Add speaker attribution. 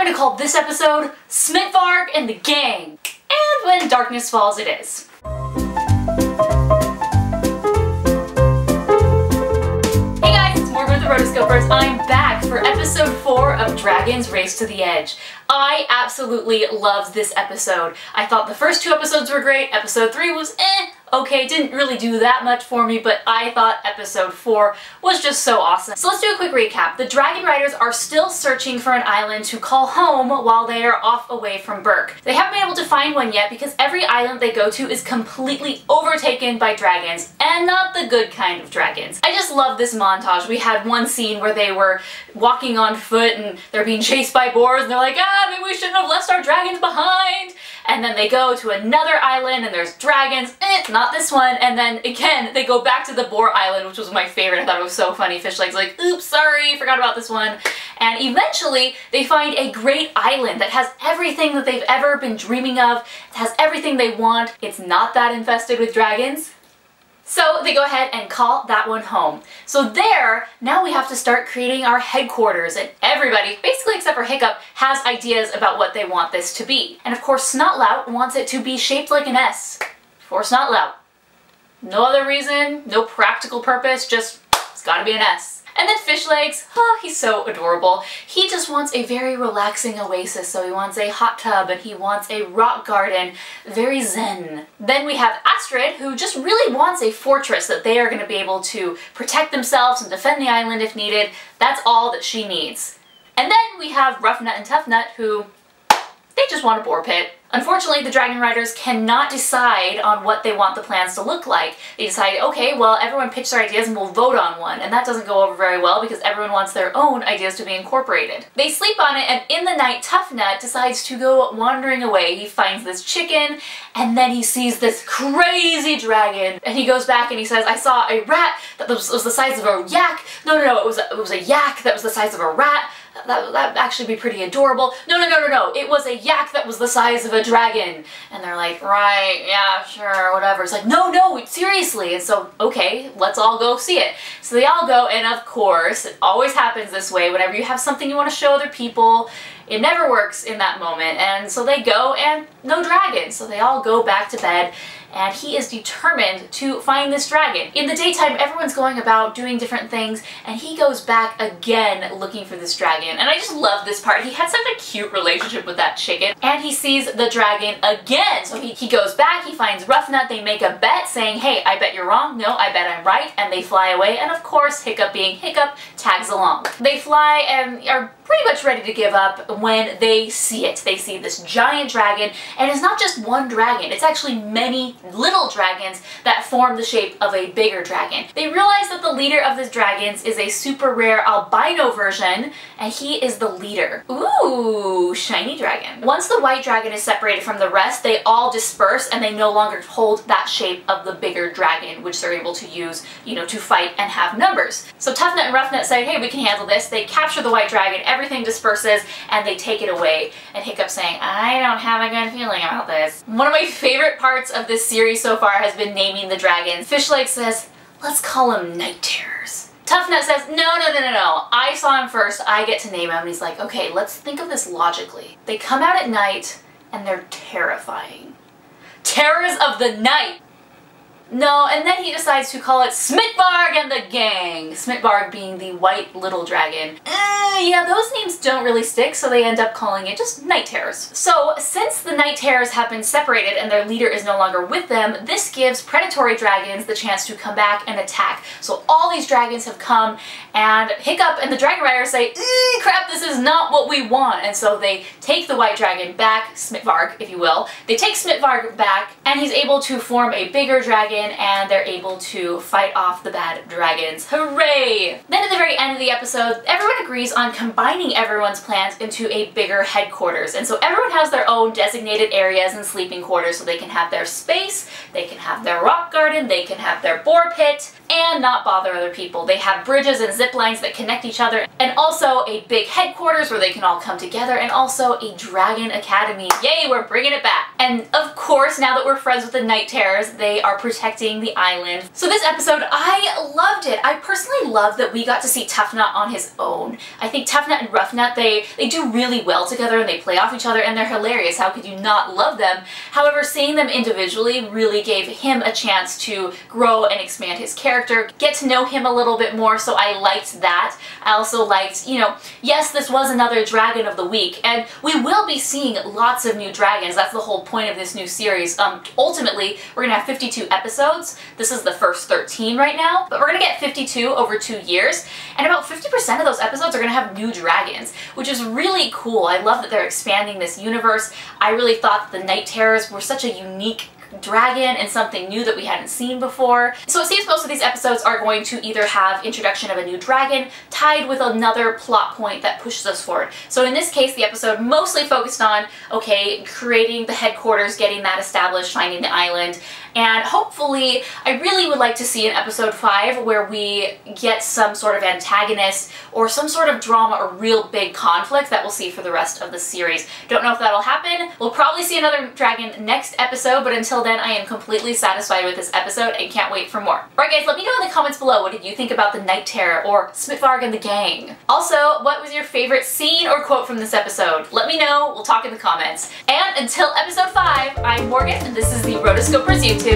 Speaker 1: going to call this episode Smitvarg and the Gang. And When Darkness Falls it is. Hey guys, it's Morgan with the Rotoscopers. I'm back for episode 4 of Dragons Race to the Edge. I absolutely loved this episode. I thought the first 2 episodes were great. Episode 3 was okay, didn't really do that much for me, but I thought episode 4 was just so awesome. So let's do a quick recap. The Dragon Riders are still searching for an island to call home while they are off away from Berk. They haven't been able to find one yet because every island they go to is completely overtaken by dragons, and not the good kind of dragons. I just love this montage. We had one scene where they were walking on foot and they're being chased by boars and they're like, maybe we shouldn't have left our dragons behind. And then they go to another island and there's dragons, not this one, and then again they go back to the boar island, which was my favorite. I thought it was so funny. Fishleg's like, oops, sorry, forgot about this one. And eventually they find a great island that has everything that they've ever been dreaming of. It has everything they want. It's not that infested with dragons. So they go ahead and call that one home. So there, now we have to start creating our headquarters, and everybody, basically except for Hiccup, has ideas about what they want this to be. And of course Snotlout wants it to be shaped like an S for Snotlout. No other reason, no practical purpose, just it's gotta be an S. And then Fishlegs, he's so adorable. He just wants a very relaxing oasis, so he wants a hot tub and he wants a rock garden, very zen. Then we have Astrid, who just really wants a fortress that they are going to be able to protect themselves and defend the island if needed. That's all that she needs. And then we have Roughnut and Toughnut, who they just want a boar pit. Unfortunately, the Dragon Riders cannot decide on what they want the plans to look like. They decide, okay, well, everyone pitch their ideas and we'll vote on one. And that doesn't go over very well because everyone wants their own ideas to be incorporated. They sleep on it, and in the night, Toughnut decides to go wandering away. He finds this chicken, and then he sees this crazy dragon. And he goes back and he says, I saw a rat that was the size of a yak. No, it was a yak that was the size of a rat. That would actually be pretty adorable. No, it was a yak that was the size of a dragon. And they're like, right, yeah, sure, whatever. It's like, no, seriously. And so, okay, let's all go see it. So they all go, and of course, it always happens this way. Whenever you have something you want to show other people, it never works in that moment. And so they go, and no dragon. So they all go back to bed, and he is determined to find this dragon. In the daytime, everyone's going about doing different things, and he goes back again looking for this dragon. And I just love this part. He had such a cute relationship with that chicken, and he sees the dragon again. So he goes back, he finds Roughnut, they make a bet saying, hey, I bet you're wrong, no, I bet I'm right, and they fly away, and of course, Hiccup being Hiccup, tags along. They fly and are pretty much ready to give up when they see it. They see this giant dragon, and it's not just one dragon, it's actually many little dragons that form the shape of a bigger dragon. They realize that the leader of the dragons is a super rare albino version, and he is the leader. Ooh, shiny dragon. Once the white dragon is separated from the rest, they all disperse and they no longer hold that shape of the bigger dragon, which they're able to use, to fight and have numbers. So Toughnut and Roughnut say, hey, we can handle this. They capture the white dragon, everything disperses, and they take it away. And Hiccup saying, I don't have a good feeling about this. One of my favorite parts of this series so far has been naming the dragons. Fishleg says, let's call them Night Terrors. Toughnut says, no, I saw him first, I get to name him. And he's like, okay, let's think of this logically. They come out at night, and they're terrifying. Terrors of the night! No, and then he decides to call it Smitvarg and the Gang. Smitvarg being the white little dragon. Yeah, those names don't really stick, so they end up calling it just Night Terrors. So, since the Night Terrors have been separated and their leader is no longer with them, this gives predatory dragons the chance to come back and attack. So all these dragons have come, and Hiccup and the Dragon Riders say, crap, this is not what we want. And so they take the white dragon back, Smitvarg, if you will. They take Smitvarg back, and he's able to form a bigger dragon, and they're able to fight off the bad dragons. Hooray! Then at the very end of the episode, everyone agrees on combining everyone's plans into a bigger headquarters. And so everyone has their own designated areas and sleeping quarters, so they can have their space, they can have their rock garden, they can have their boar pit. and not bother other people. They have bridges and zip lines that connect each other, and also a big headquarters where they can all come together, and also a dragon academy. Yay, we're bringing it back. And of course, now that we're friends with the Night Terrors, they are protecting the island. So this episode, I loved it. I personally love that we got to see Tough Nut on his own. I think Tough Nut and Rough Nut, they do really well together, and they play off each other, and they're hilarious. How could you not love them? However, seeing them individually really gave him a chance to grow and expand his character, get to know him a little bit more, so I liked that. I also liked, you know, yes, this was another Dragon of the Week, and we will be seeing lots of new dragons. That's the whole point of this new series. Ultimately, we're gonna have 52 episodes. This is the first 13 right now, but we're gonna get 52 over 2 years, and about 50% of those episodes are gonna have new dragons, which is really cool. I love that they're expanding this universe. I really thought that the Night Terrors were such a unique dragon and something new that we hadn't seen before. So it seems most of these episodes are going to either have introduction of a new dragon tied with another plot point that pushes us forward. So in this case, the episode mostly focused on, okay, creating the headquarters, getting that established, finding the island, and hopefully I really would like to see in episode 5 where we get some sort of antagonist or some sort of drama or real big conflict that we'll see for the rest of the series. Don't know if that'll happen. We'll probably see another dragon next episode, but until then I am completely satisfied with this episode and can't wait for more. Alright guys, let me know in the comments below, what did you think about the Night Terror or Spitvarg and the gang? Also, what was your favorite scene or quote from this episode? Let me know, we'll talk in the comments. And until episode 5, I'm Morgan and this is the Rotoscopers YouTube.